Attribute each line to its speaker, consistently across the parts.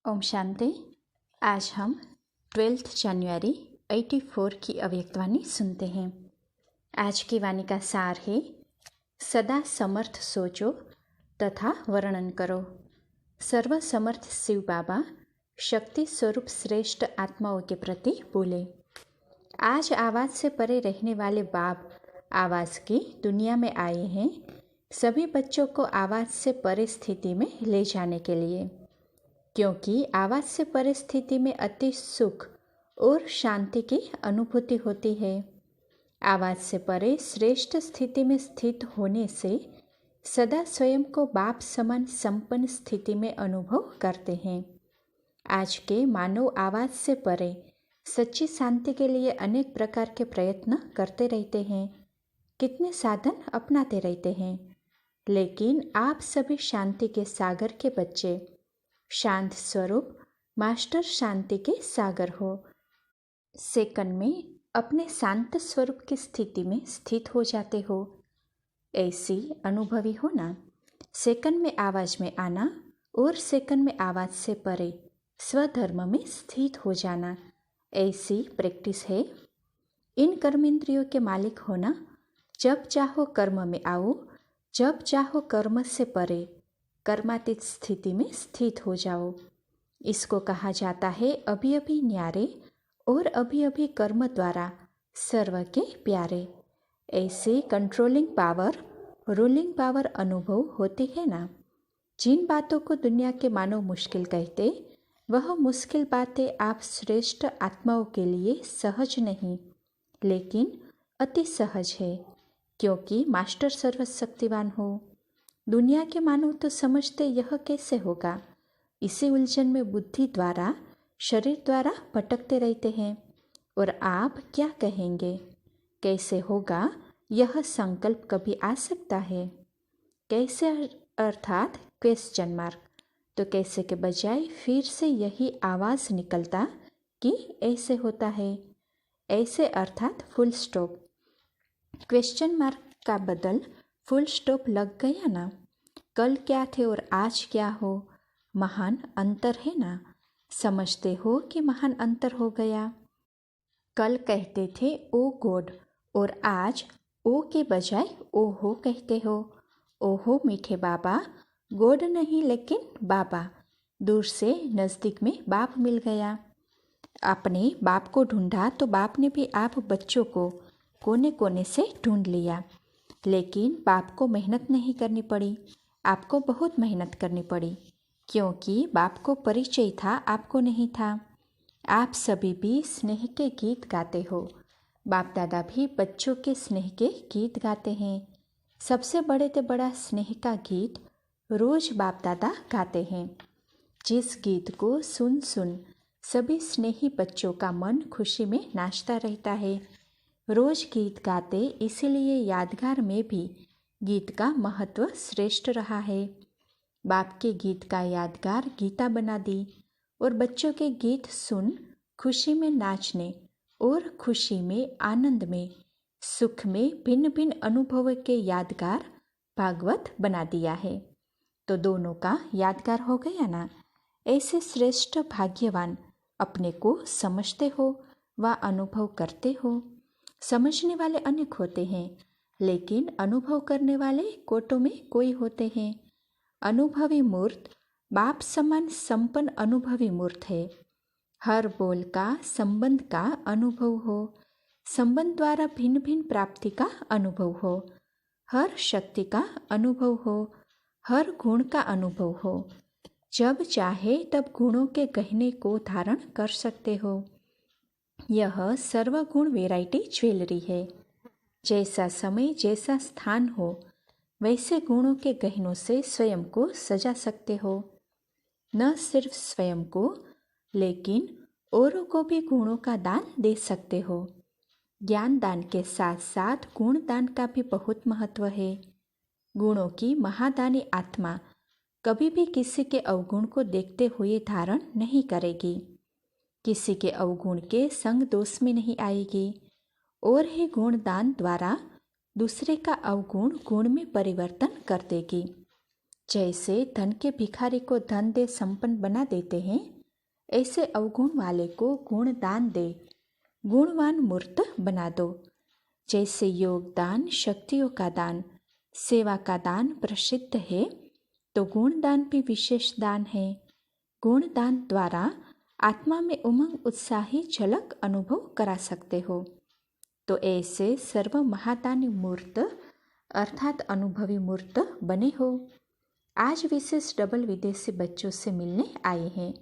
Speaker 1: ओम शांति। आज हम 12 जनवरी 84 की अव्यक्तवाणी सुनते हैं। आज की वाणी का सार है, सदा समर्थ सोचो तथा वर्णन करो। सर्व समर्थ शिव बाबा शक्ति स्वरूप श्रेष्ठ आत्माओं के प्रति बोले। आज आवाज़ से परे रहने वाले बाप आवाज़ की दुनिया में आए हैं, सभी बच्चों को आवाज़ से परे स्थिति में ले जाने के लिए, क्योंकि आवाज़ से परे स्थिति में अति सुख और शांति की अनुभूति होती है। आवाज़ से परे श्रेष्ठ स्थिति में स्थित होने से सदा स्वयं को बाप समान संपन्न स्थिति में अनुभव करते हैं। आज के मानव आवाज़ से परे सच्ची शांति के लिए अनेक प्रकार के प्रयत्न करते रहते हैं, कितने साधन अपनाते रहते हैं, लेकिन आप सभी शांति के सागर के बच्चे, शांत स्वरूप मास्टर शांति के सागर हो। सेकंड में अपने शांत स्वरूप की स्थिति में स्थित हो जाते हो, ऐसी अनुभवी होना। सेकंड में आवाज में आना और सेकंड में आवाज से परे स्वधर्म में स्थित हो जाना, ऐसी प्रैक्टिस है। इन कर्मेंद्रियों के मालिक होना, जब चाहो कर्म में आओ, जब चाहो कर्म से परे कर्मातीत स्थिति में स्थित हो जाओ। इसको कहा जाता है अभी अभी न्यारे और अभी अभी कर्म द्वारा सर्व के प्यारे। ऐसे कंट्रोलिंग पावर, रूलिंग पावर अनुभव होती है ना। जिन बातों को दुनिया के मानव मुश्किल कहते, वह मुश्किल बातें आप श्रेष्ठ आत्माओं के लिए सहज नहीं, लेकिन अति सहज है, क्योंकि मास्टर सर्वशक्तिवान हो। दुनिया के मानव तो समझते यह कैसे होगा, इसी उलझन में बुद्धि द्वारा, शरीर द्वारा भटकते रहते हैं। और आप क्या कहेंगे, कैसे होगा, यह संकल्प कभी आ सकता है? कैसे अर्थात क्वेश्चन मार्क। तो कैसे के बजाय फिर से यही आवाज़ निकलता कि ऐसे होता है। ऐसे अर्थात फुल स्टॉप। क्वेश्चन मार्क का बदल फुल स्टॉप लग गया ना। कल क्या थे और आज क्या हो, महान अंतर है ना। समझते हो कि महान अंतर हो गया। कल कहते थे ओ गॉड और आज ओ के बजाय ओहो कहते हो। ओहो मीठे बाबा, गॉड नहीं लेकिन बाबा। दूर से नज़दीक में बाप मिल गया। आपने बाप को ढूंढा तो बाप ने भी आप बच्चों को कोने कोने से ढूंढ लिया, लेकिन बाप को मेहनत नहीं करनी पड़ी, आपको बहुत मेहनत करनी पड़ी, क्योंकि बाप को परिचय था, आपको नहीं था। आप सभी भी स्नेह के गीत गाते हो। बाप दादा भी बच्चों के स्नेह के गीत गाते हैं। सबसे बड़े से बड़ा स्नेह का गीत रोज बाप दादा गाते हैं, जिस गीत को सुन सुन सभी स्नेही बच्चों का मन खुशी में नाचता रहता है। रोज गीत गाते, इसीलिए यादगार में भी गीत का महत्व श्रेष्ठ रहा है। बाप के गीत का यादगार गीता बना दी, और बच्चों के गीत सुन खुशी में नाचने और खुशी में, आनंद में, सुख में भिन्न भिन्न अनुभवों के यादगार भागवत बना दिया है। तो दोनों का यादगार हो गया ना। ऐसे श्रेष्ठ भाग्यवान अपने को समझते हो व अनुभव करते हो। समझने वाले अनेक होते हैं, लेकिन अनुभव करने वाले कोटों में कोई होते हैं। अनुभवी मूर्त बाप समान संपन्न अनुभवी मूर्त है। हर बोल का संबंध का अनुभव हो, संबंध द्वारा भिन्न भिन्न प्राप्ति का अनुभव हो, हर शक्ति का अनुभव हो, हर गुण का अनुभव हो। जब चाहे तब गुणों के गहने को धारण कर सकते हो। यह सर्वगुण वैरायटी ज्वेलरी है। जैसा समय, जैसा स्थान हो, वैसे गुणों के गहनों से स्वयं को सजा सकते हो। न सिर्फ स्वयं को, लेकिन औरों को भी गुणों का दान दे सकते हो। ज्ञान दान के साथ साथ गुण दान का भी बहुत महत्व है। गुणों की महादानी आत्मा कभी भी किसी के अवगुण को देखते हुए धारण नहीं करेगी, किसी के अवगुण के संग दोष में नहीं आएगी, और ही गुण दान द्वारा दूसरे का अवगुण गुण में परिवर्तन कर देगी। जैसे धन के भिखारी को धन दे संपन्न बना देते हैं, ऐसे अवगुण वाले को गुण दान दे, गुणवान मूर्त बना दो। जैसे योग दान शक्तियों का दान, सेवा का दान प्रसिद्ध है, तो गुण दान भी विशेष दान है। गुण दान द्वारा आत्मा में उमंग उत्साही झलक अनुभव करा सकते हो। तो ऐसे सर्व महादानी मूर्त अर्थात अनुभवी मूर्त बने हो। आज विशेष डबल विदेशी बच्चों से मिलने आए हैं।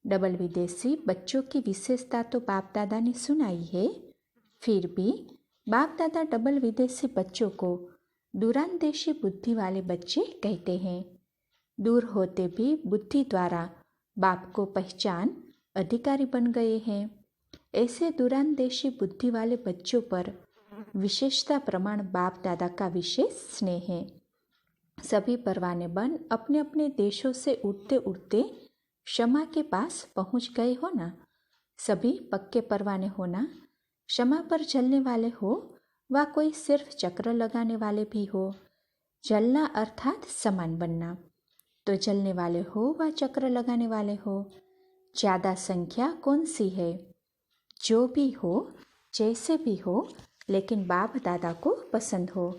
Speaker 1: डबल विदेशी बच्चों की विशेषता तो बाप दादा ने सुनाई है, फिर भी बाप दादा डबल विदेशी बच्चों को दूरांदेशी बुद्धि वाले बच्चे कहते हैं। दूर होते भी बुद्धि द्वारा बाप को पहचान अधिकारी बन गए हैं। ऐसे दूरांदेशी बुद्धि वाले बच्चों पर विशेषता प्रमाण बाप दादा का विशेष स्नेह है। सभी परवाने बन अपने अपने देशों से उड़ते उड़ते क्षमा के पास पहुंच गए हो ना। सभी पक्के परवाने हो ना। क्षमा पर जलने वाले हो व कोई सिर्फ चक्र लगाने वाले भी हो। जलना अर्थात समान बनना। तो जलने वाले हो व चक्र लगाने वाले हो, ज़्यादा संख्या कौन सी है? जो भी हो, जैसे भी हो, लेकिन बाप दादा को पसंद हो।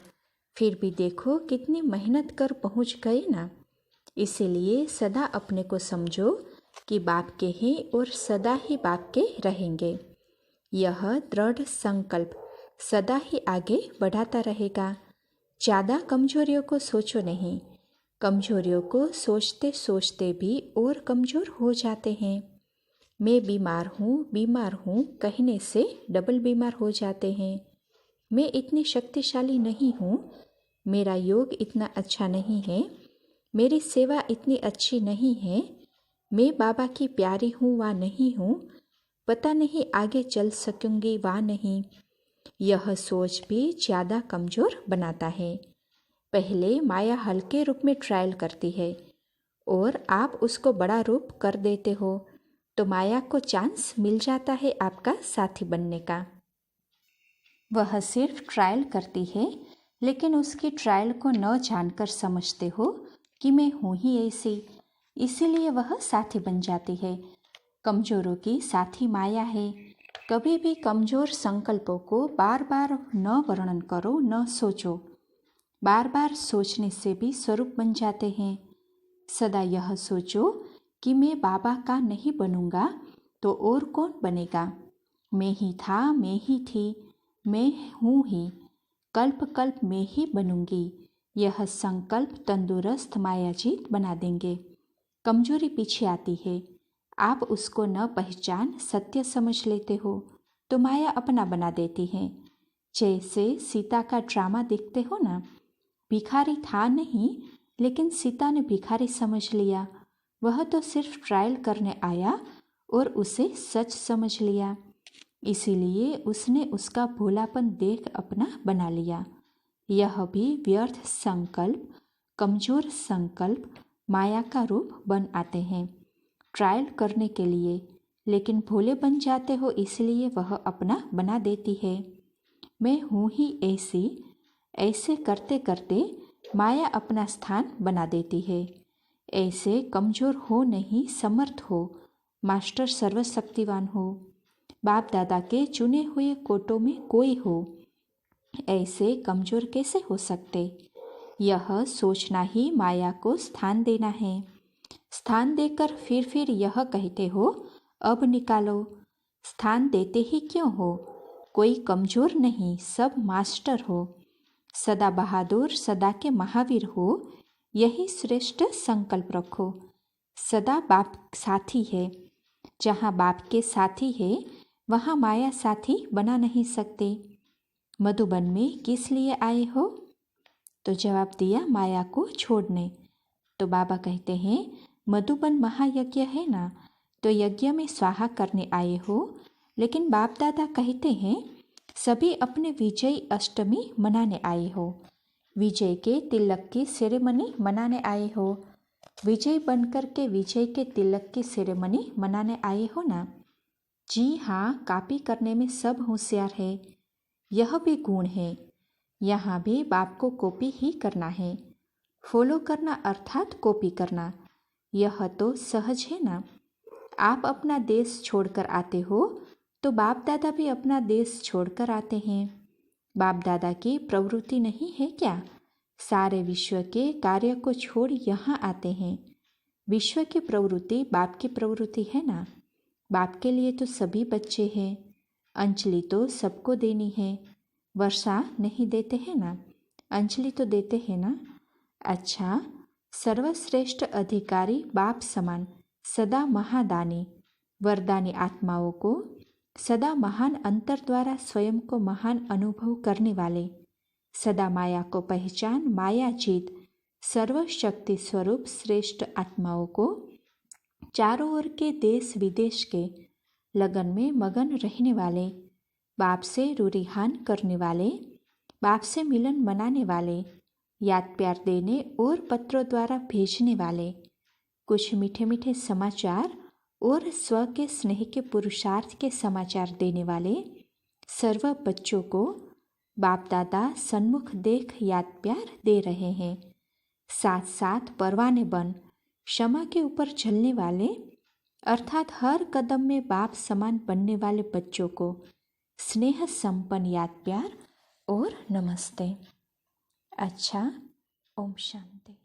Speaker 1: फिर भी देखो कितनी मेहनत कर पहुंच गए ना। इसीलिए सदा अपने को समझो कि बाप के हैं और सदा ही बाप के रहेंगे। यह दृढ़ संकल्प सदा ही आगे बढ़ाता रहेगा। ज़्यादा कमजोरियों को सोचो नहीं। कमजोरियों को सोचते सोचते भी और कमज़ोर हो जाते हैं। मैं बीमार हूँ कहने से डबल बीमार हो जाते हैं। मैं इतनी शक्तिशाली नहीं हूँ, मेरा योग इतना अच्छा नहीं है, मेरी सेवा इतनी अच्छी नहीं है, मैं बाबा की प्यारी हूँ वा नहीं हूँ, पता नहीं आगे चल सकूँगी वा नहीं। यह सोच भी ज़्यादा कमज़ोर बनाता है। पहले माया हल्के रूप में ट्रायल करती है और आप उसको बड़ा रूप कर देते हो, तो माया को चांस मिल जाता है आपका साथी बनने का। वह सिर्फ ट्रायल करती है, लेकिन उसकी ट्रायल को न जानकर समझते हो कि मैं हूँ ही ऐसी, इसीलिए वह साथी बन जाती है। कमजोरों की साथी माया है। कभी भी कमजोर संकल्पों को बार बार न वर्णन करो, न सोचो। बार बार सोचने से भी स्वरूप बन जाते हैं। सदा यह सोचो कि मैं बाबा का नहीं बनूंगा तो और कौन बनेगा। मैं ही था, मैं ही थी, मैं हूँ ही, कल्प कल्प में ही बनूंगी। यह संकल्प तंदुरुस्त मायाजीत बना देंगे। कमजोरी पीछे आती है, आप उसको न पहचान सत्य समझ लेते हो तो माया अपना बना देती है। जैसे सीता का ड्रामा देखते हो ना। भिखारी था नहीं, लेकिन सीता ने भिखारी समझ लिया। वह तो सिर्फ ट्रायल करने आया और उसे सच समझ लिया, इसीलिए उसने उसका भोलापन देख अपना बना लिया। यह भी व्यर्थ संकल्प, कमजोर संकल्प माया का रूप बन आते हैं ट्रायल करने के लिए, लेकिन भोले बन जाते हो इसलिए वह अपना बना देती है। मैं हूँ ही ऐसी, ऐसे करते करते माया अपना स्थान बना देती है। ऐसे कमजोर हो नहीं, समर्थ हो, मास्टर सर्वशक्तिवान हो, बाप दादा के चुने हुए कोटों में कोई हो। ऐसे कमजोर कैसे हो सकते? यह सोचना ही माया को स्थान देना है। स्थान देकर फिर यह कहते हो अब निकालो। स्थान देते ही क्यों हो? कोई कमजोर नहीं, सब मास्टर हो। सदा बहादुर, सदा के महावीर हो, यही श्रेष्ठ संकल्प रखो। सदा बाप साथी है। जहाँ बाप के साथी है वहाँ माया साथी बना नहीं सकते। मधुबन में किस लिए आए हो? तो जवाब दिया माया को छोड़ने। तो बाबा कहते हैं मधुबन महायज्ञ है ना, तो यज्ञ में स्वाहा करने आए हो। लेकिन बाप दादा कहते हैं सभी अपने विजय अष्टमी मनाने आए हो, विजय के तिलक की सेरेमनी मनाने आए हो। विजय बनकर के विजय के तिलक की सेरेमनी मनाने आए हो ना। जी हाँ, कॉपी करने में सब होशियार है, यह भी गुण है। यहाँ भी बाप को कॉपी ही करना है। फॉलो करना अर्थात कॉपी करना, यह तो सहज है ना। आप अपना देश छोड़कर आते हो तो बाप दादा भी अपना देश छोड़कर आते हैं। बाप दादा की प्रवृत्ति नहीं है क्या? सारे विश्व के कार्य को छोड़ यहाँ आते हैं। विश्व की प्रवृत्ति बाप की प्रवृत्ति है ना। बाप के लिए तो सभी बच्चे हैं। अंजलि तो सबको देनी है। वर्षा नहीं देते हैं ना, अंजलि तो देते हैं ना। अच्छा, सर्वश्रेष्ठ अधिकारी बाप समान सदा महादानी वरदानी आत्माओं को सदा महान अंतर द्वारा स्वयं को महान अनुभव करने वाले, सदा माया को पहचान माया जीत सर्वशक्ति स्वरूप श्रेष्ठ आत्माओं को चारों ओर के देश विदेश के लगन में मगन रहने वाले, बाप से रूरिहान करने वाले, बाप से मिलन मनाने वाले, याद प्यार देने और पत्रों द्वारा भेजने वाले, कुछ मीठे मीठे समाचार और स्व के स्नेह के पुरुषार्थ के समाचार देने वाले सर्व बच्चों को बाप दादा सन्मुख देख याद प्यार दे रहे हैं। साथ साथ परवाने बन क्षमा के ऊपर चलने वाले अर्थात हर कदम में बाप समान बनने वाले बच्चों को स्नेह संपन्न याद प्यार और नमस्ते। अच्छा, ओम शांति।